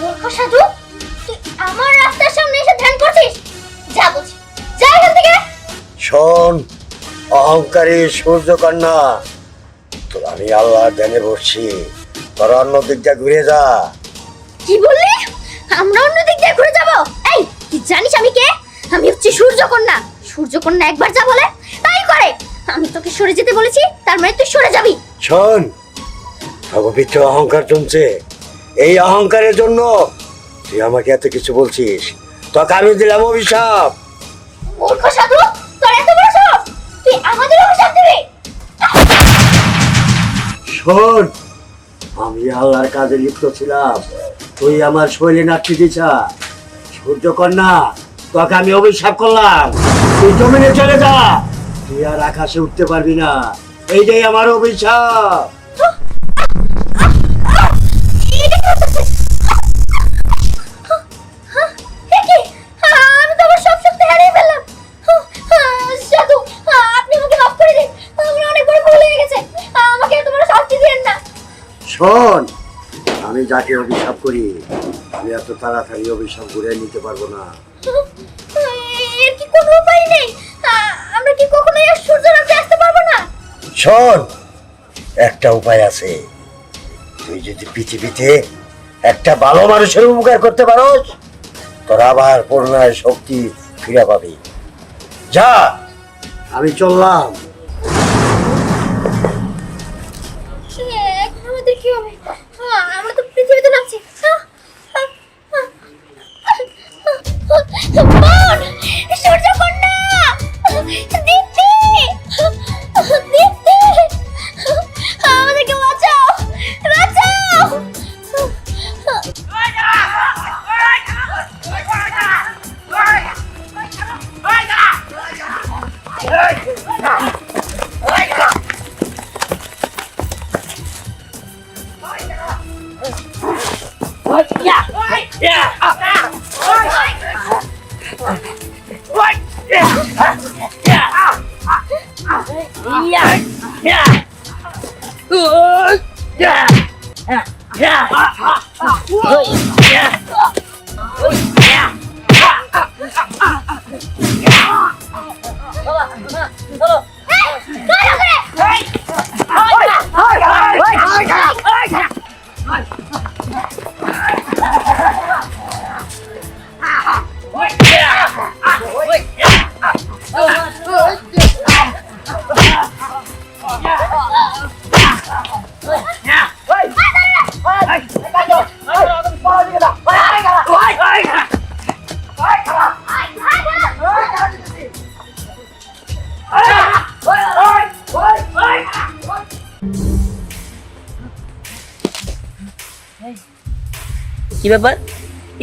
মূর্খ সাধু, তুই আমার রাস্তার সামনে এসে ধ্যান করছিস? যা বলছি, যা এখান থেকে। শোন অহংকারী সূর্যকন্যা, তো আমি আল্লাহর ধ্যানে বসছি, তোরা অন্য দিক দিয়ে ঘুরে যা। কি বললি? আমরা অন্য দিক দিয়ে ঘুরে যাব? এই, তুই জানিস আমি কে? আমি হচ্ছে সূর্যকন্যা। সূর্যকন্যা একবার যা বলে তাই করে। আমি তোকে সরে যেতে বলেছি, তার মানে তুই সরে যাবি। শোন, ভগবিত্র অহংকার জমছে, এই অহংকারের জন্য তুই আমাকে এত কিছু বলছিস। তোকে আমি দিলাম অভিশাপ। মূর্খ সাধু, তোর এত বড় সাহস, তুই আমাদের অভিশাপ দিবি? শোন, আমি আল্লাহর কাজে লিপ্ত ছিলাম, তুই আমার শৈলী নাট্য দিছা। সূর্যকন্যা, তোকে আমি অভিশাপ করলাম, তুই জমিনে চলে যা, তুই আর আকাশে উঠতে পারবি না। এইটাই আমার অভিশাপ। আমি তো আমার সব শক্তি হারিয়ে ফেললাম। সাধু, আপনি আমাকে মাফ করে দিন, আমার অনেক বড় ভুল হয়ে গেছে, আমাকে এত বড় শাস্তি দিয়েন না। শোন, আমি যাকে অভিশাপ করি, আমি এত তাড়াতাড়ি অভিশাপ ঘুরে নিতে পারবো না। এর কি কোনো উপায় নেই? আমরা কি কখনোই আর সূর্যের আগে আসতে পারবো না? শোন, একটা উপায় আছে। তুই যদি পৃথিবীতে একটা ভালো মানুষের উপকার করতে পারোস, তোরা আবার পুনরায় শক্তি ফিরে পাবি। যা, আমি চললাম। এখন আমাদের কি হবে? আমরা তো পৃথিবীতে নামছি। বোন, সূর্যকন্যা, দীপ্তি, দীপ্তি, আমাদেরকে বাঁচাও, বাঁচাও। কি ব্যাপার?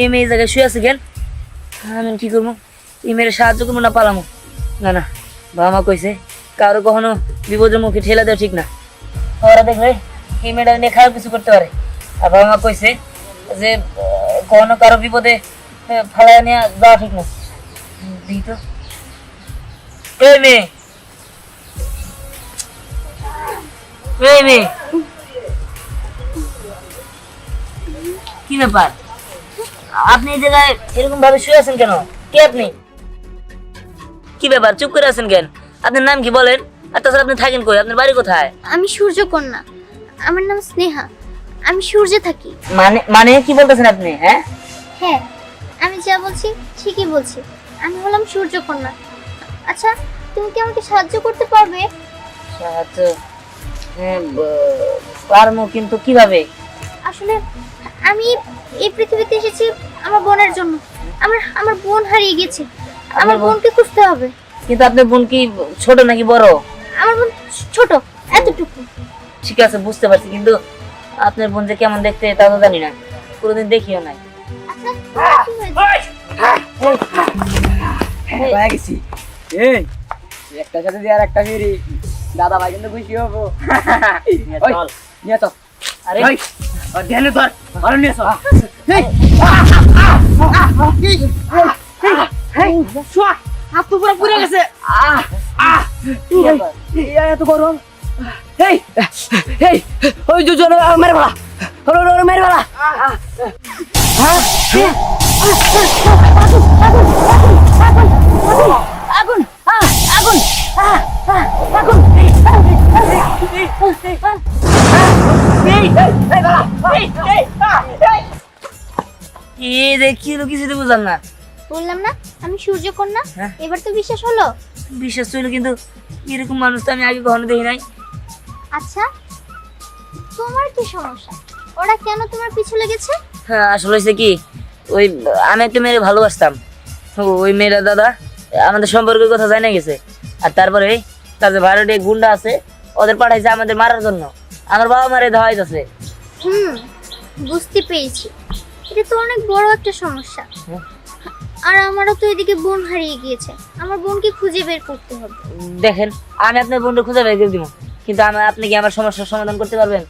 এই মেয়ে এই জায়গায় শুয়ে আছে কেন? আমি কি করবো? এই মেয়ের সাহায্য করবো না পালামো? না না, বাবা মা কইছে কারো কখনো বিপদের মুখে ঠেলা দেওয়া ঠিক না। ওরা দেখলে এই মেয়েটা নিয়ে খারাপ কিছু করতে পারে। আর বাবা মা কইছে যে কখনো কারো বিপদে ফালায় নিয়ে যাওয়া ঠিক না। দেখি তো, এই মেয়ে, এই মেয়ে, কি ব্যাপার? আপনি এই জায়গায় এরকম ভাবে শুয়ে আছেন কেন? কে আপনি? কি ব্যাপার চুপ করে আছেন কেন? আপনার নাম কি বলেন? আর তাছাড়া আপনি থাকেন কই? আপনার বাড়ি কোথায়? আমি সূর্যকন্যা, আমার নাম স্নেহা, আমি সূর্যে থাকি। মানে মানে কি বলতেছেন আপনি? হ্যাঁ হ্যাঁ, আমি যা বলছি ঠিকই বলছি, আমি হলাম সূর্যকন্যা। আচ্ছা, তুমি কি আমাকে সাহায্য করতে পারবে? সাহায্য? হ্যাঁ পারবো, কিন্তু কিভাবে? আসলে আমি এই পৃথিবীতে এসেছি আমার বোনের জন্য। আমার বোন হারিয়ে গেছে, আমার বোনকে খুঁজতে হবে। কিন্তু আপনার বোন কি ছোট নাকি বড়? আমার বোন ছোট, এতটুকু। ঠিক আছে, বুঝতে পারছি, কিন্তু আপনার বোন যে কেমন দেখতে তা তো জানি না, কোনোদিন দেখিও নাই। আচ্ছা, কি হয়েছে? এই একটা সাথে দিয়ে আর একটা ফিরি, দাদা ভাই কিন্তু খুশি হবো। নিয়ে চল। আরে ধ্যানে ধর, আরো নিয়ে চল। হাত তো পুরো পুড়ে গেছে। এত গরম। ওই দুজন মেরে ফেলা, মেরে ফেলা। আগুন আগুন আগুন দেখি কিছু তো বুঝলাম না। বললাম না আমি সূর্যকন্যা। হ্যাঁ। এবার তো বিশ্বাস হলো। বিশ্বাস হইলো, কিন্তু এরকম মানুষ তো আমি আগে কখনো দেখি নাই। আচ্ছা তোমার কি সমস্যা? ওরা কেন তোমার পিছু লেগেছে? হ্যাঁ, আসলে হয়েছে কি, ওই আমি একটা মেয়ের ভালোবাসতাম। ওই মেয়েরা দাদা আমাদের সম্পর্কের কথা জানা গেছে, আর তারপরে তার যে ভাড়াটে গুন্ডা আছে ওদের পাঠাইছে আমাদের মারার জন্য। আমার বাবা মারে ধাওয়াইতেছে। বুঝতে পেরেছি, এটা তো অনেক বড় একটা সমস্যা। হুম। আর আমারও তো এদিকে বোন হারিয়ে গিয়েছে, আমার বোনকে খুঁজে বের করতে হবে। দেখেন, আমি আপনার বোনটা খুঁজে বের করে দিব, কিন্তু আপনি কি আমার সমস্যার সমাধান করতে পারবেন?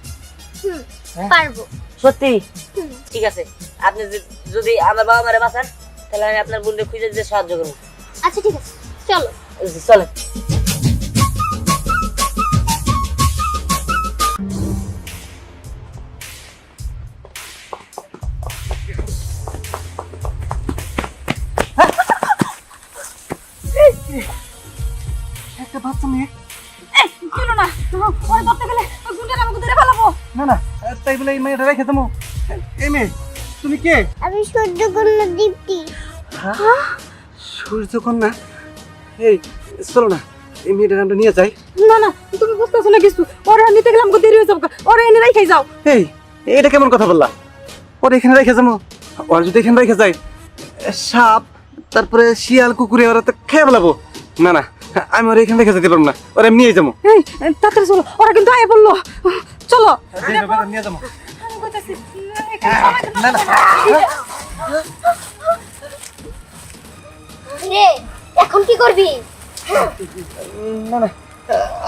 হ্যাঁ। পারবো। সত্যি? হুম। ঠিক আছে, আপনি যদি আমার বাবা মারে বাঁচান তাহলে আমি আপনার বোনকে খুঁজে দিতে সাহায্য করবো। আচ্ছা ঠিক আছে, চলো। চলেন। একটা বাচ্চা মেয়ে। কেন না ওরা ধরতে গেলে গুন্ডারা আমাকে ধরে ফেলাবো। না না, তাই বলে এই মেয়েটা রেখে দেবো? এই মেয়ে, তুমি কে? আমি সূর্যকন্যা দীপ্তি। সূর্যকন্যা? এই চলো না, এই মেয়েটার আমরা নিয়ে যাই। না না, তুমি বুঝতেছো না কিছু। ওরা নিতে গেলাম দেরি হয়ে যাবো, ওরা এনে রেখে যাও। এই, এটা কেমন কথা বললা? ওরা এখানে রেখে যাবো? ওরা যদি এখানে রেখে যায়, সাপ তারপরে শিয়াল কুকুরে ওরা তো খেয়ে ফেলাবো। না না, আমি ওরা এখানে রেখে যেতে পারবো না, ওরা আমি নিয়ে যাবো। এই তাড়াতাড়ি চলো, ওরা কিন্তু আয় বললো। চলো। নিয়ে যাবো। আমি কইতাছি, এখানে সবাই কিন্তু- না না, রে এখন কি করবি? না না,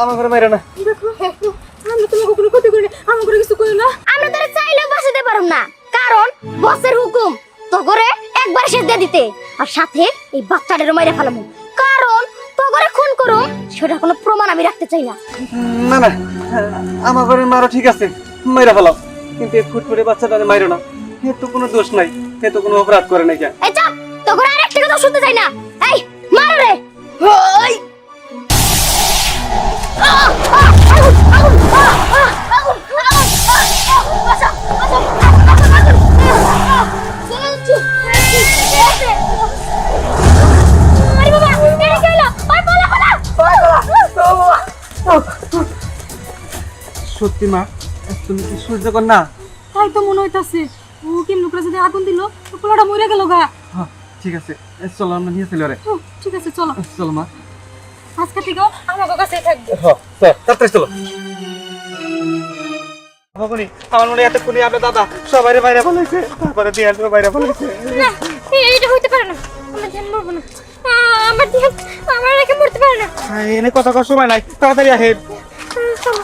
আমার ঘরে মাইরা না। দেখো, আমরা তোমাকে কোনো ক্ষতি করি না, আমার করে কিছু করি না। আমরা তোরা চাইলেও বাঁচাতে পারব না, কারণ বসের হুকুম তো করে একবার শেষ দিয়ে দিতে, আর সাথে এই বাচ্চাটারও মাইরা ফেলামু, কারণ তো করে খুন করুম সেটা কোনো প্রমাণ আমি রাখতে চাই না। না না, আমার ঘরে মারো ঠিক আছে, মাইরা ফেলাও, কিন্তু এই ফুটফুটে বাচ্চাটা মাইরো না। এর তো কোনো দোষ নাই, এ তো কোনো অপরাধ করে নাই। কেন? এই চাপ, তো করে আরেকটা কথা শুনতে চাই না। এই মার রে। ওই আগুন আগুন আগুন আগুন বাসা বাসা আগুন চলে যাচ্ছি। আরে বাবা, এটা কি হলো? ওই বলা সত্যি মা, তুমি কি সূর্যকন্যা? তাই তো মনে হইতাছে। ও কেমন করে যদি আগুন দিল, পোলাটা মরে গেল গা। হ্যাঁ ঠিক আছে, চলো আমরা নিয়ে চলি ওরে। ঠিক আছে চলো, চলো মা। আজকে থেকেও আমার কাছেই থাকবে। তাড়াতাড়ি চলো। বাবুনি, আমার মনে হয় এতক্ষণই আমরা দাদা সবাই বাইরে ফেলাইছে, তারপরে দিয়ে বাইরে ফেলাইছে। না, এইটা হইতে পারে না। আমার ধ্যান মরবো না, আমার ধ্যান আমার রেখে মরতে পারে না। এনে কথা কর সময় নাই, তাড়াতাড়ি আহে। চলো।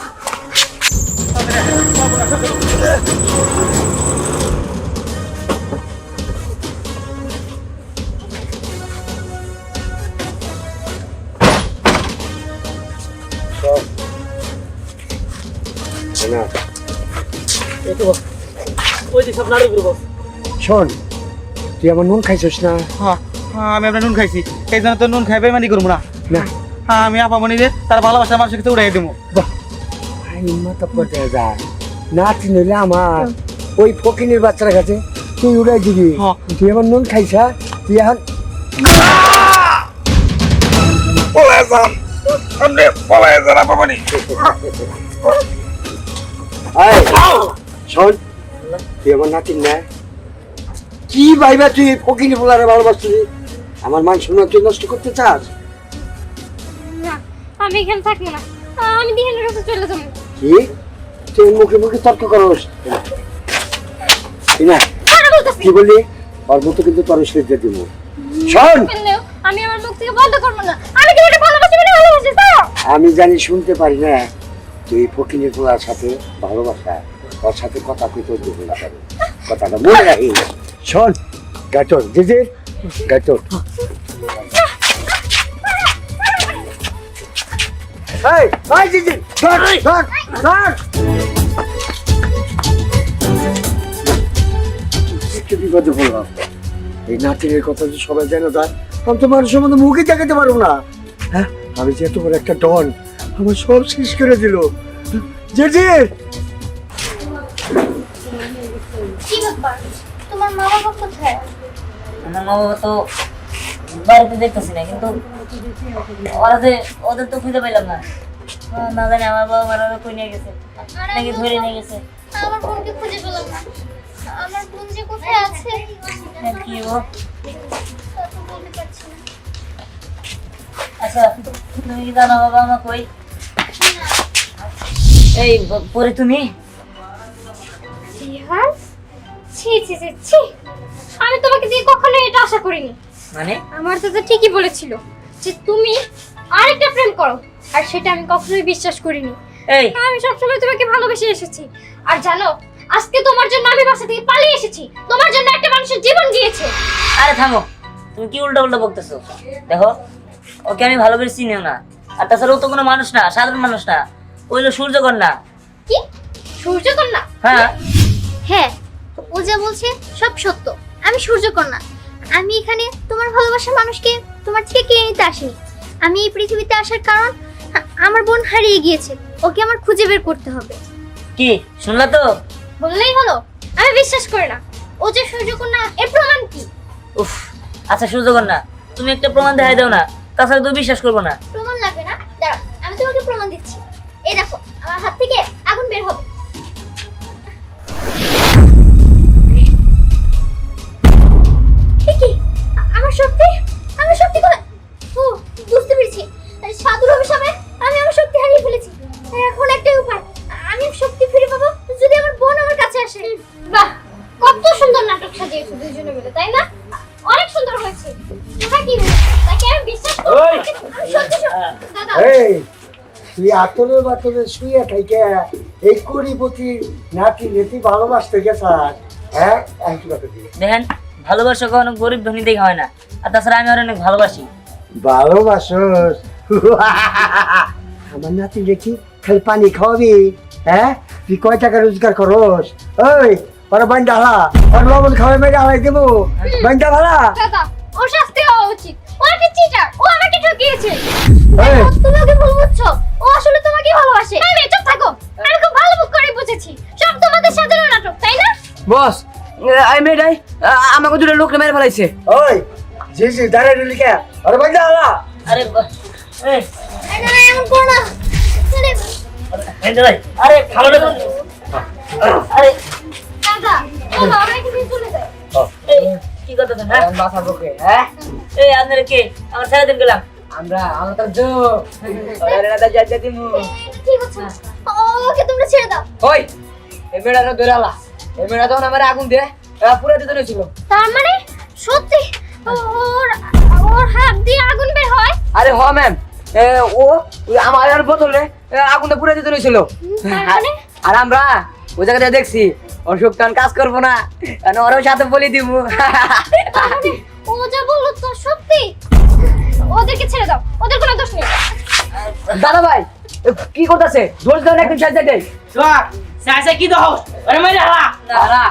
শোন, তুই আমার নুন খাইছিস না? হ্যাঁ হ্যাঁ, আমি আপনার নুন খাইছি, এই জন্য তো নুন খাই বেমানি করবো না। না হ্যাঁ, আমি আপামনিদের তার ভালোবাসা মানুষের কাছে উড়াই দেবো। মাথা পড়তে যায় না, তুই নইলে আমার ওই ফকিনের বাচ্চার কাছে তুই উড়াই দিবি। হ্যাঁ। তুই আমার নুন খাইছা, তুই এখন এই, শোন, তুই আমার নাতির না, কি ভাইবা তুই ফকিনি বলারে ভালোবাসছিস? আমার মান সম্মান তুই নষ্ট করতে চাস? না, আমি এখানে থাকবো না, আমি দিহানের কাছে চলে যাবো। কি তুই মুখে মুখে তর্ক করস? না, কি বললি? ওর মতো কিন্তু তোর সেজে দিব। শোন, ফেললেও আমি আমার মুখ থেকে বন্ধ করবো না। আমি কি এটা ভালোবাসি মানে ভালোবাসি তো? আমি জানি শুনতে পারি না, তুই ফকিনের পোলার সাথে ভালোবাসা, ওর সাথে কথা কইতে দেবো না, কথাটা মনে রাখি। শোন, গাটর জেজে গাটর। এই, এই জেজে, ধর, ধর, ধর। কি বিপদে পড়লাম। এই নাতিনের কথা যদি সবাই জানো যায়, আমি তো মানুষের মধ্যে মুখে দেখাতে পারবো না। হ্যাঁ, আমি যে এত বড় একটা ডন, আমার সব শেষ করে দিল। জেঠি, কি ব্যাপার, তোমার মা বাবা কোথায়? আমার মা বাবা তো বাড়িতে দেখতেছি না, কিন্তু ওরা যে ওদের তো খুঁজে পাইলাম না। না জানি আমার বাবা মারা কই নিয়ে গেছে, নাকি ধরে নিয়ে গেছে। আমার বোনকে খুঁজে পেলাম না। আমার বোন যে কোথায় আছে কি ও? তা তো বলতে পারছি না। আচ্ছা, তুমি কি জানো বাবা মা কই? এই পরে তুমি জিহান, ছি ছি ছি ছি, আমি তোমাকে দিয়ে কখনো এটা আশা করিনি। মানে আমার দাদা ঠিকই বলেছিল যে তুমি আরেকটা প্রেম করো, আর সেটা আমি কখনোই বিশ্বাস করিনি। এই আমি সবসময় তোমাকে ভালোবেসে এসেছি, আর জানো আজকে তোমার জন্য আমি বাসা থেকে পালিয়ে এসেছি। তোমার জন্য একটা মানুষের জীবন গিয়েছে। আরে থামো, তুমি কি উল্টা উল্টা বকতেছো? দেখো, ওকে আমি ভালো করে চিনিও না, আর তাছাড়া ও তো কোনো মানুষ না, সাধারণ মানুষ না, ওই হলো সূর্যকন্যা। কি সূর্যকন্যা? হ্যাঁ, হ্যাঁ, ও যা বলছে সব সত্য। আমি সূর্যকন্যা। আমি এখানে তোমার ভালোবাসার মানুষকে তোমার থেকে কেড়ে নিতে আসিনি। আমি এই পৃথিবীতে আসার কারণ, আমার বোন হারিয়ে গিয়েছে, ওকে আমার খুঁজে বের করতে হবে। কি শুনলা তো? বললেই হলো? আমি বিশ্বাস করি না। ও যে সূর্যকন্যা এর প্রমাণ কি? উফ, আচ্ছা সূর্যকন্যা, তুমি একটা প্রমাণ দেখাই দাও না, তাছাড়া তো বিশ্বাস করবো না। প্রমাণ লাগবে না, দাঁড়াও, আমি তোমাকে প্রমাণ দিচ্ছি। এই দেখো, আমার হাত থেকে আগুন বের হবে। এ কি? আমার শক্তি, আমার শক্তি কোথায়? ও, বুঝতে পেরেছি। সাধুর অভিশাপে আমি আমার শক্তি হারিয়ে ফেলেছি। এখন একটাই উপায়, আমি শক্তি ফিরে পাবো যদি আমার বোন আমার কাছে আসে। বাহ, কত সুন্দর নাটক সাজিয়েছো দুজনে মিলে, তাই না? অনেক সুন্দর হয়েছে। তোমার কি হলো? তাকে আমি বিশ্বাস করি। ওই! আমি সত্যি দাদা, এই তুই আতলে বাতলে শুয়ে থাকে এই কোটিপতি নাতি নেতি ভালোবাসতে গেছাস? হ্যাঁ, আমি কি কথা দিই? দেখেন, ভালোবাসা কখনো গরিব ধনী দেখে হয় না, আর তাছাড়া আমি ওর অনেক ভালোবাসি। ভালোবাসস? আমার নাতি দেখি খালি পানি খাওয়াবি? হ্যাঁ, তুই কয় টাকা রোজগার করস? ওই ওরা বান্ডা হালা, ওর লবণ খাওয়াই মেরে হালাই দেবো। বান্ডা ভালা। দাদা, ও শাস্তি হওয়া উচিত। ও একটা চিটার, ও আমাকে ঠকিয়েছে। এই, তুমি ওকে ভুল বুঝছো। ও আসলে তোমাকে ভালোবাসে। এই চুপ থাকো। আমি খুব ভালো করে বুঝেছি। সব তোমাদের সাজানো নাটক, তাই না? বস, এই মেয়েটাই আমাকে দুটো লোককে মেরে ফেলাইছে। ওই জি জি দাঁড়াই রইলি কে? ওরা বান্ডা হালা। আরে এই, না, না, এমন করো না। আরে, এই দাঁড়াই, আরে ভালো লাগলো। আরে দাদা, চলো আমরা এখানে চলে যাই। এই কি করতেছেন? হ্যাঁ, বাসা বকে, হ্যাঁ? এই আপনারা কে? আমার ছেড়ে দিন গেলাম। আমরা তো জো। ওরা না যাইতে দিমু। কি হচ্ছে? ওকে তোমরা ছেড়ে দাও। ওই, এই মেয়েটা ধরে আলা। এই মেয়েটা তখন আমার আগুন দিয়ে পুরো দিতে ছিল। তার মানে সত্যি ওর ওর হাত দিয়ে আগুন বের হয়? আরে হ ম্যাম, ও আমার আর বোতলে আগুনটা পুরো দিতে ছিল। তার মানে? আর আমরা ওই জায়গাটা দেখছি অশোক টান কাজ করবো না, কারণ ওরাও সাথে বলে দিব। তার মানে ও যা বললো তো সত্যি? ওদেরকে ছেড়ে দাও, ওদের কোনো দোষ নেই। দাদা ভাই কি করতেছে? দোষ দেন একদম সাইড সাইডে। সাইসা কি দোষ? আরে মাইরা হালা। দাদা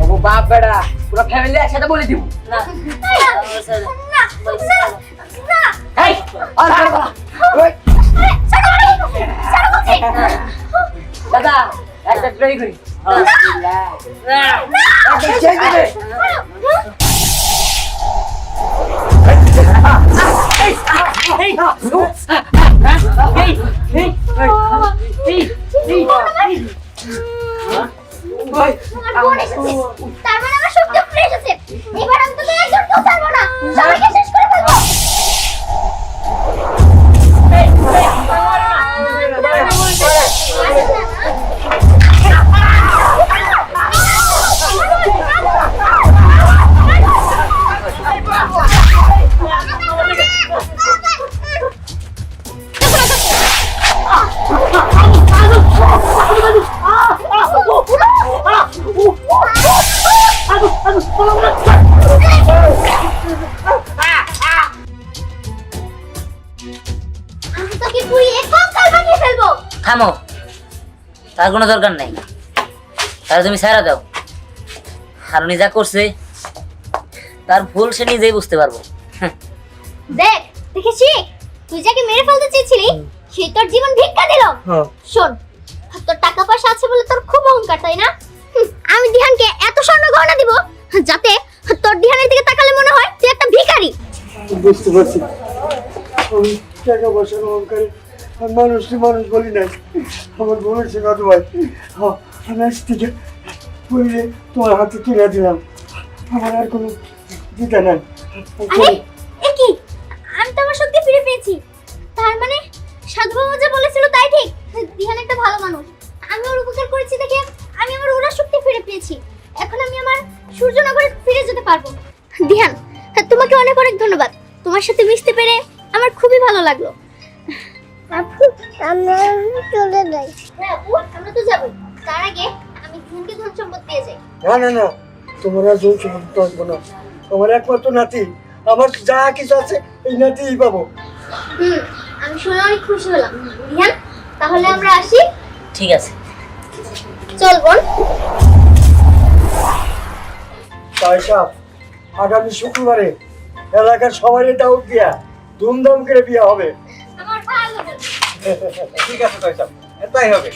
ও বাপ বেটা পুরো ফ্যামিলি একসাথে বলে দিব। না, এই আর ওই দাদা একটা ট্রাই করি। একদম চেক দিবে। আমার বোন এসেছে। তার মানে আমার শক্তি ফিরে এসেছে। এবার আমি তোকে একজনকেও ছাড়বো না। সবাইকে শেষ করে ফেলবো। আমি তোকে পুড়িয়ে কঙ্কাল বানিয়ে ফেলবো। থামো, তার কোনো দরকার নাই, তাহলে তুমি ছেড়ে দাও। আর উনি যা করছে তার ভুল সে নিজেই বুঝতে পারবো। দেখ দেখেছি তুই যাকে মেরে ফেলতে চেয়েছিলি সে তোর জীবন ভিক্ষা দিল। শোন তোর টাকা পয়সা আছে বলে তোর খুব অহংকার তাই না? আমি দিহানকে এত স্বর্ণ গহনা দিব যাতে তোর দিহানের দিকে তাকালে মনে হয় তুই একটা ভিখারি। বুঝতে পারছি আমি টাকা পয়সার অহংকারে মানুষকে মানুষ বলি নাই। আমার ভুল হয়েছে দাদু ভাই। আমি আজ থেকে পড়লে তোমার হাতে তুলে দিলাম। আমার আর কোনো দিতে নাই। আরে এ কি, আমি তো আমার শক্তি ফিরে পেয়েছি। তার মানে সাধু বাবা যা বলেছিল তাই ঠিক, দিহান একটা ভালো মানুষ। আমি ওর উপকার করেছি দেখে আমি আমার ওরা শক্তি ফিরে পেয়েছি। এখন আমি আমার সূর্যনগরে ফিরে যেতে পারবো। দিহান তোমাকে অনেক অনেক ধন্যবাদ, তোমার সাথে মিশতে পেরে আমার খুবই ভালো লাগলো। আপু আমরা চলে যাই। হ্যাঁ আপু আমরা তো যাবো, তার আগে আমি দিহানকে ধন সম্পদ দিয়ে যাই। না না না, তোমার আর জোর সম্পর্ক আসবো না। আমার একমাত্র নাতি, আমার যা কিছু আছে এই নাতিই পাবো। আমি শুনে অনেক খুশি হলাম। দিহান তাহলে আমরা আসি। ঠিক আছে। চল বোন। তাই সাহেব, আগামী শুক্রবারে এলাকার সবাই দাউদ দিয়া ধুমধাম করে বিয়ে হবে। আমার ভালো লাগে। ঠিক আছে তাই সাহেব, তাই হবে।